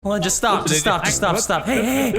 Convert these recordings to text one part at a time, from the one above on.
Hold on, just stop. Hey.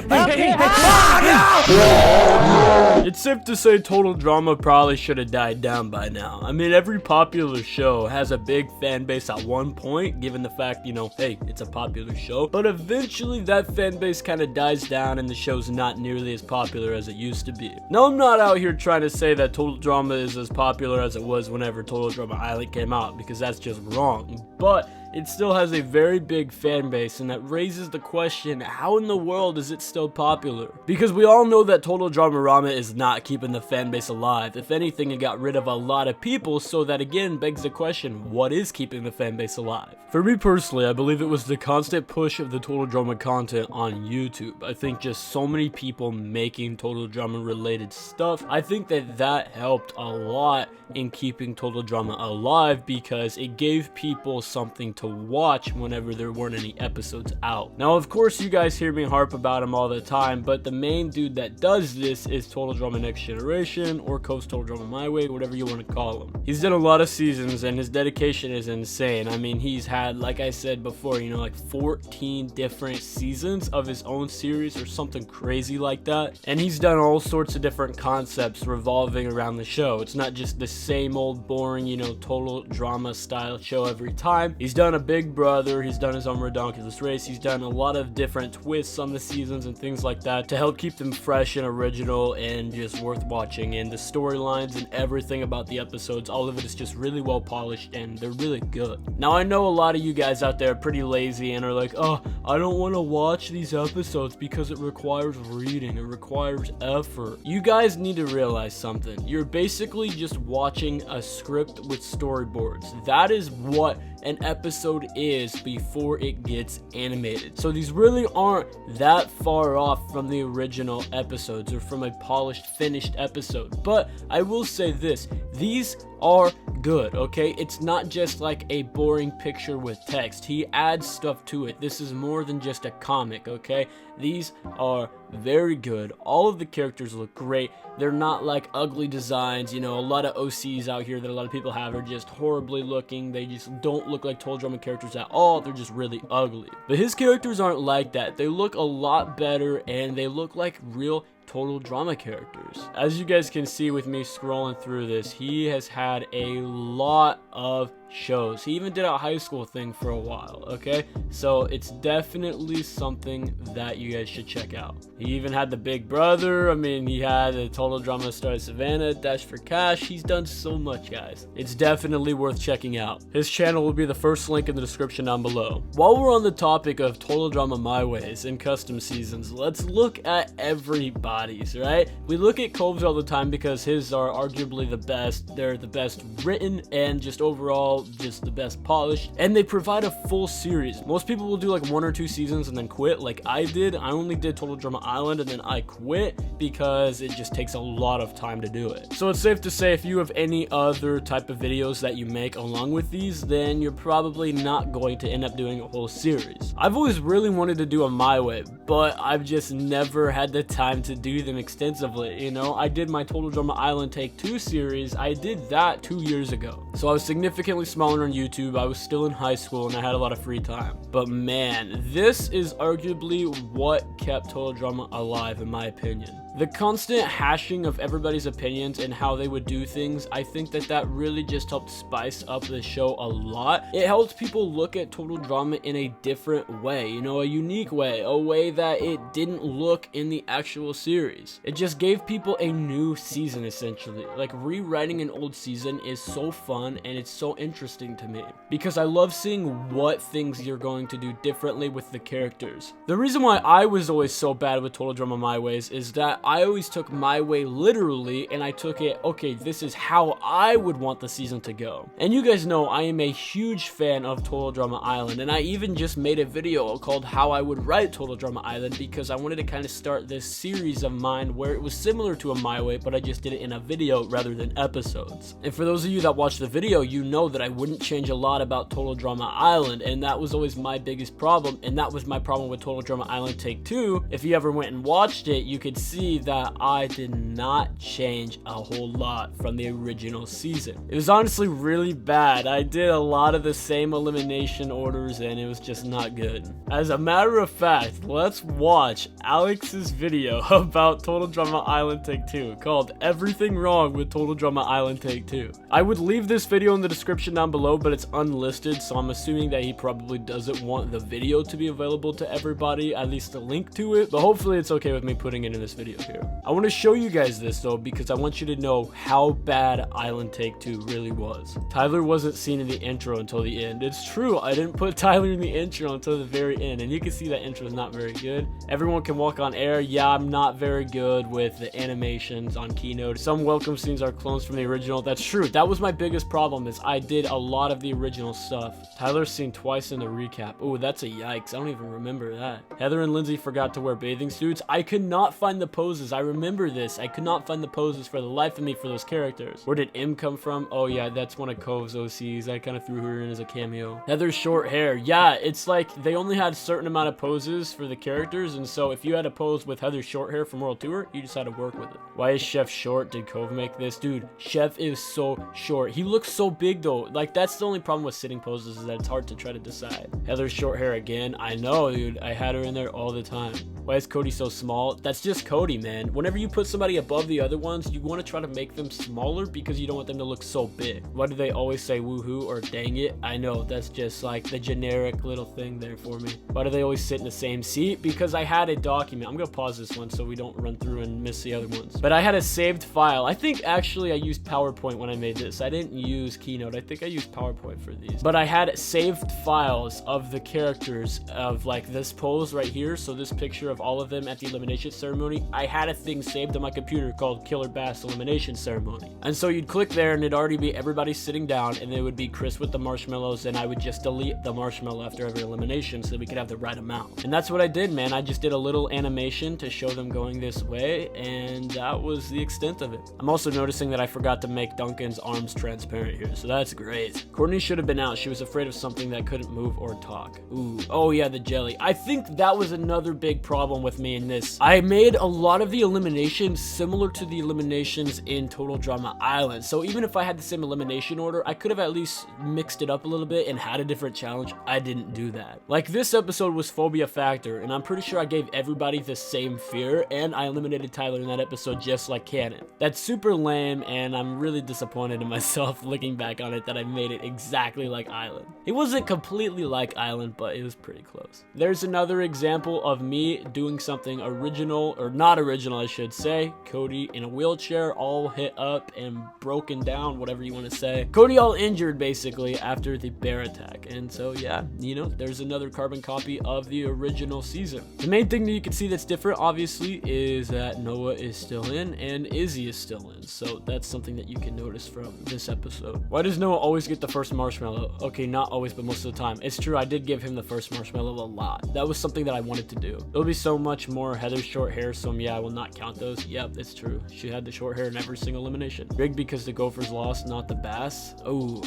It's safe to say Total Drama probably should have died down by now. I mean, every popular show has a big fan base at one point, given the fact, hey, it's a popular show. But eventually that fan base kind of dies down and the show's not nearly as popular as it used to be. Now, I'm not out here trying to say that Total Drama is as popular as it was whenever Total Drama Island came out, because that's just wrong. But it still has a very big fan base, and that raises the question, how in the world is it still popular? Because we all know that Total Drama Rama is not keeping the fan base alive. If anything, it got rid of a lot of people, so that again begs the question, what is keeping the fan base alive? For me personally, I believe it was the constant push of the Total Drama content on YouTube. I think just so many people making Total Drama related stuff, I think that helped a lot in keeping Total Drama alive, because it gave people something to watch whenever there weren't any episodes out. Now, of course, you guys hear me harp about him all the time, but the main dude that does this is Total Drama Next Generation, or Coast Total Drama My Way, whatever you want to call him. He's done a lot of seasons, and his dedication is insane. I mean, he's had, like I said before, like 14 different seasons of his own series or something crazy like that, and he's done all sorts of different concepts revolving around the show. It's not just the same old boring, Total Drama style show every time. He's done a Big Brother, he's done his own Redonkulous Race, he's done a lot of different twists on the seasons and things like that to help keep them fresh and original and just worth watching. And the storylines and everything about the episodes, all of it is just really well polished and they're really good. Now, I know a lot of you guys out there are pretty lazy and are like, oh, I don't want to watch these episodes because it requires reading, it requires effort. You guys need to realize something. You're basically just watching a script with storyboards. That is what an episode is before it gets animated. So these really aren't that far off from the original episodes or from a polished, finished episode. But I will say this, these are good, okay? It's not just like a boring picture with text. He adds stuff to it. This is more than just a comic, okay? These are very good. All of the characters look great. They're not like ugly designs. A lot of OCs out here that a lot of people have are just horribly looking. They just don't look like Total Drama characters at all. They're just really ugly. But his characters aren't like that. They look a lot better and they look like real Total Drama characters. As you guys can see with me scrolling through this, he has had a lot of shows. He even did a high school thing for a while, okay? So it's definitely something that you guys should check out. He even had the Big Brother. I mean, he had the Total Drama Star Savannah, Dash for Cash. He's done so much, guys. It's definitely worth checking out. His channel will be the first link in the description down below. While we're on the topic of Total Drama My Ways and custom seasons, let's look at everybody's, right? We look at Cove's all the time because his are arguably the best. They're the best written and just overall just the best polished, and they provide a full series. Most people will do like 1 or 2 seasons and then quit, like I did. I only did Total Drama Island and then I quit because it just takes a lot of time to do it. So it's safe to say if you have any other type of videos that you make along with these, then you're probably not going to end up doing a whole series. I've always really wanted to do a My Way, but I've just never had the time to do them extensively. I did my Total Drama Island Take 2 series. I did that 2 years ago. So I was significantly smaller on YouTube. I was still in high school and I had a lot of free time. But man, this is arguably what kept Total Drama alive in my opinion. The constant hashing of everybody's opinions and how they would do things, I think that really just helped spice up the show a lot. It helped people look at Total Drama in a different way, a unique way, a way that it didn't look in the actual series. It just gave people a new season essentially. Like rewriting an old season is so fun and it's so interesting to me because I love seeing what things you're going to do differently with the characters. The reason why I was always so bad with Total Drama My Ways is that I always took my way literally and I took it, okay, this is how I would want the season to go. And you guys know I am a huge fan of Total Drama Island, and I even just made a video called How I Would Write Total Drama Island because I wanted to kind of start this series of mine where it was similar to a My Way, but I just did it in a video rather than episodes. And for those of you that watched the video, you know that I wouldn't change a lot about Total Drama Island, and that was always my biggest problem, and that was my problem with Total Drama Island Take 2. If you ever went and watched it, you could see see that I did not change a whole lot from the original season. It was honestly really bad. I did a lot of the same elimination orders and it was just not good. As a matter of fact, let's watch Alex's video about Total Drama Island Take 2 called Everything Wrong with Total Drama Island Take 2. I would leave this video in the description down below, but it's unlisted, so I'm assuming that he probably doesn't want the video to be available to everybody, at least a link to it, but hopefully it's okay with me putting it in this video here. I want to show you guys this though, because I want you to know how bad Island Take 2 really was. Tyler wasn't seen in the intro until the end. It's true, I didn't put Tyler in the intro until the very end, and you can see that intro is not very good. Everyone can walk on air. Yeah, I'm not very good with the animations on Keynote. Some welcome scenes are clones from the original. That's true. That was my biggest problem, is I did a lot of the original stuff. Tyler's seen twice in the recap. Oh, that's a yikes. I don't even remember that. Heather and Lindsay forgot to wear bathing suits. I could not find the poses. I remember this. I could not find the poses for the life of me for those characters. Where did M come from? Oh yeah, that's one of Cove's OCs. I kind of threw her in as a cameo. Heather's short hair. Yeah, it's like they only had a certain amount of poses for the characters, and so if you had a pose with Heather's short hair from World Tour, you just had to work with it. Why is Chef short? Did Cove make this? Dude, Chef is so short. He looks so big though. Like, that's the only problem with sitting poses, is that it's hard to try to decide. Heather's short hair again. I know, dude. I had her in there all the time. Why is Cody so small? That's just Cody, man. Whenever you put somebody above the other ones, you want to try to make them smaller because you don't want them to look so big. Why do they always say woohoo or dang it? I know, that's just like the generic little thing there for me. Why do they always sit in the same seat? Because I had a document. I'm gonna pause this one so we don't run through and miss the other ones. But I had a saved file. I think actually I used PowerPoint when I made this. I didn't use Keynote. I think I used PowerPoint for these. But I had saved files of the characters of like this pose right here. So this picture of all of them at the elimination ceremony. I had a thing saved on my computer called Killer Bass Elimination Ceremony. And so you'd click there and it'd already be everybody sitting down, and it would be Chris with the marshmallows, and I would just delete the marshmallow after every elimination so that we could have the right amount. And that's what I did, man. I just did a little animation to show them going this way, and that was the extent of it. I'm also noticing that I forgot to make Duncan's arms transparent here, so that's great. Courtney should have been out. She was afraid of something that couldn't move or talk. Ooh, oh yeah, the jelly. I think that was another big problem with me in this. I made a lot of the eliminations similar to the eliminations in Total Drama Island, so even if I had the same elimination order, I could have at least mixed it up a little bit and had a different challenge. I didn't do that. Like, this episode was Phobia Factor, and I'm pretty sure I gave everybody the same fear, and I eliminated Tyler in that episode just like canon. That's super lame, and I'm really disappointed in myself looking back on it that I made it exactly like Island. It wasn't completely like Island, but it was pretty close. There's another example of me doing something original, or not original I should say. Cody in a wheelchair, all hit up and broken down, whatever you want to say. Cody all injured basically after the bear attack. And so yeah, you know, there's another carbon copy of the original season. The main thing that you can see that's different obviously is that Noah is still in and Izzy is still in. So that's something that you can notice from this episode. Why does Noah always get the first marshmallow? Okay, not always, but most of the time. It's true, I did give him the first marshmallow a lot. That was something that I wanted to do. There'll be so much more Heather's short hair, so yeah, I will not count those. Yep, it's true. She had the short hair in every single elimination. Rigged because the Gophers lost, not the Bass. Oh,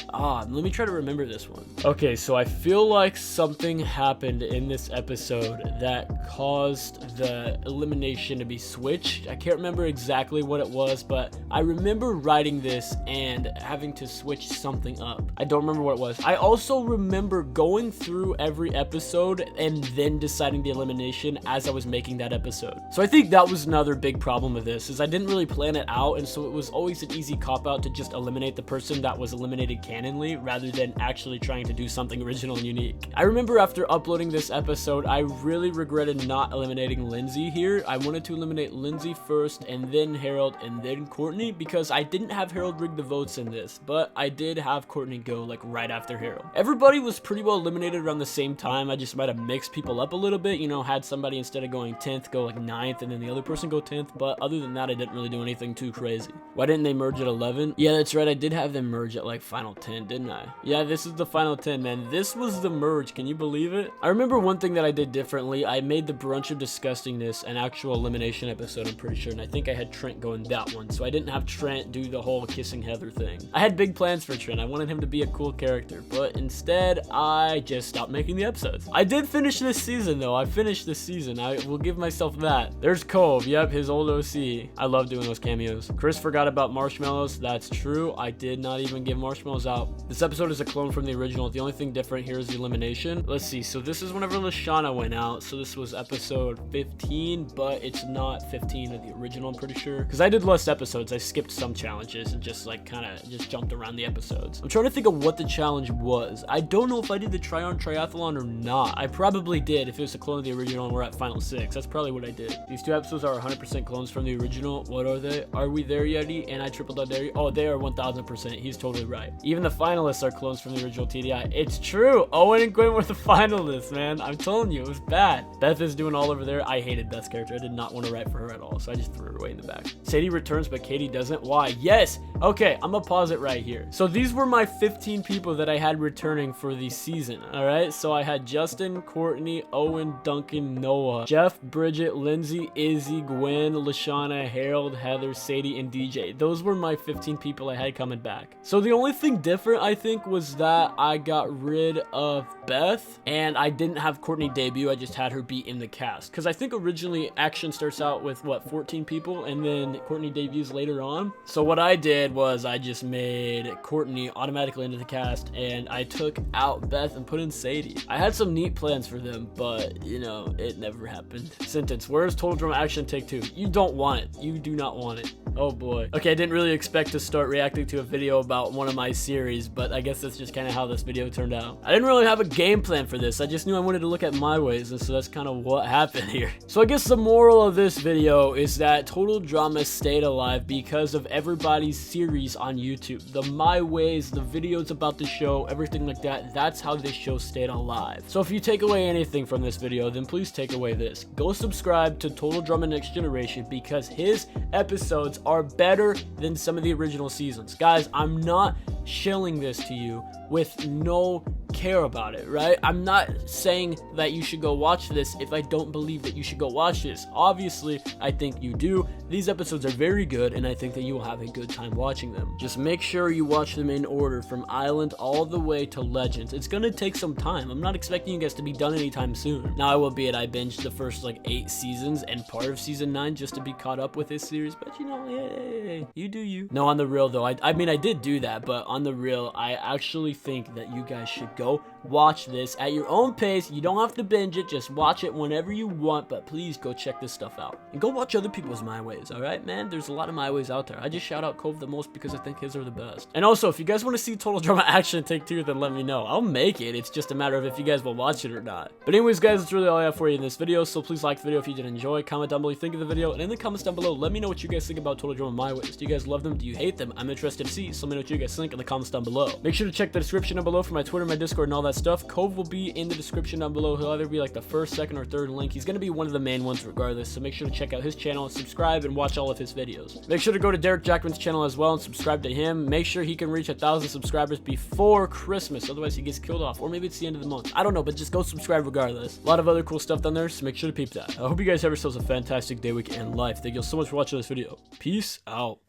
let me try to remember this one. Okay, so I feel like something happened in this episode that caused the elimination to be switched. I can't remember exactly what it was, but I remember writing this and having to switch something up. I don't remember what it was. I also remember going through every episode and then deciding the elimination as I was making that episode. So I think that was another big problem with this, is I didn't really plan it out, and so it was always an easy cop-out to just eliminate the person that was eliminated canonly rather than actually trying to do something original and unique. I remember after uploading this episode, I really regretted not eliminating Lindsay here. I wanted to eliminate Lindsay first and then Harold and then Courtney, because I didn't have Harold rig the votes in this, but I did have Courtney go like right after Harold. Everybody was pretty well eliminated around the same time. I just might have mixed people up a little bit, you know, had somebody instead of going 10th go like 9th and then the other person go 10th, but other than that I didn't really do anything too crazy. Why didn't they merge at 11? Yeah, that's right, I did have them merge at like final 10, didn't I? Yeah, this is the final 10, man. This was the merge, can you believe it? I remember one thing that I did differently. I made the Brunch of Disgustingness an actual elimination episode, I'm pretty sure, and I think I had Trent go in that one, so I didn't have Trent do the whole kissing Heather thing. I had big plans for Trent. I wanted him to be a cool character, but instead I just stopped making the episodes. I did finish this season though. I finished this season. I will give myself that. There's Cove. Cove. Yep, his old OC. I love doing those cameos. Chris forgot about marshmallows. That's true. I did not even give marshmallows out. This episode is a clone from the original. The only thing different here is the elimination. Let's see. So this is whenever Lashana went out. So this was episode 15, but it's not 15 of the original, I'm pretty sure. Because I did less episodes. I skipped some challenges and just like kind of just jumped around the episodes. I'm trying to think of what the challenge was. I don't know if I did the try-on triathlon or not. I probably did if it was a clone of the original and we're at final 6. That's probably what I did. These 2 episodes are 100% clones from the original. What are they? Are we there yeti? And I triple dot dairy. Oh, they are 1000%. He's totally right. Even the finalists are clones from the original TDI. It's true. Owen and Gwen were the finalists, man. I'm telling you, it was bad. Beth is doing all over there. I hated Beth's character. I did not want to write for her at all, so I just threw her away in the back. Sadie returns, but Katie doesn't. Why? Yes. Okay, I'm gonna pause it right here. So these were my 15 people that I had returning for the season. All right. So I had Justin, Courtney, Owen, Duncan, Noah, Jeff, Bridget, Lindsay, Izzy, Gwen, Lashana, Harold, Heather, Sadie, and DJ. Those were my 15 people I had coming back. So the only thing different, I think, was that I got rid of Beth and I didn't have Courtney debut. I just had her be in the cast because I think originally Action starts out with what, 14 people, and then Courtney debuts later on. So what I did was I just made Courtney automatically into the cast and I took out Beth and put in Sadie. I had some neat plans for them, but you know, it never happened. Sentence: where's Total Drama Action Take 2? You don't want it. You do not want it. Oh boy. Okay, I didn't really expect to start reacting to a video about one of my series, but I guess that's just kind of how this video turned out. I didn't really have a game plan for this. I just knew I wanted to look at my ways, and so that's kind of what happened here. So I guess the moral of this video is that Total Drama stayed alive because of everybody's series on YouTube. The My Ways, the videos about the show, everything like that. That's how this show stayed alive. So if you take away anything from this video, then please take away this. Go subscribe to Total Drama Next Generation because his episodes are better than some of the original seasons. Guys, I'm not shilling this to you with no care about it, right? I'm not saying that you should go watch this if I don't believe that you should go watch this. Obviously, I think you do. These episodes are very good, and I think that you will have a good time watching them. Just make sure you watch them in order from Island all the way to Legends. It's gonna take some time. I'm not expecting you guys to be done anytime soon. Now, I will be it. I binged the first like 8 seasons and part of season 9 just to be caught up with this series, but you know, hey, you do you. No, on the real though, I mean, I did do that, but on the real, I actually think that you guys should go watch this at your own pace. You don't have to binge it, just watch it whenever you want, but please go check this stuff out and go watch other people's My Ways. All right, man, there's a lot of My Ways out there. I just shout out Cove the most because I think his are the best. And also, if you guys want to see Total Drama Action Take 2, then let me know. I'll make it. It's just a matter of if you guys will watch it or not. But anyways, guys, that's really all I have for you in this video, so please like the video if you did enjoy. Comment down below what you think of the video, and in the comments down below, let me know what you guys think about Total Drama My Ways. Do you guys love them? Do you hate them? I'm interested to see, so let me know what you guys think in the comments down below. Make sure to check the description down below for my Twitter, my Discord, and all that stuff. Cove will be in the description down below. He'll either be like the first, second, or third link. He's going to be one of the main ones regardless, so make sure to check out his channel, subscribe, and watch all of his videos. Make sure to go to Derek Jackman's channel as well and subscribe to him. Make sure he can reach 1,000 subscribers before Christmas, otherwise he gets killed off, or maybe it's the end of the month. I don't know, but just go subscribe regardless. A lot of other cool stuff down there, so make sure to peep that. I hope you guys have yourselves a fantastic day, week, and life. Thank you so much for watching this video. Peace out.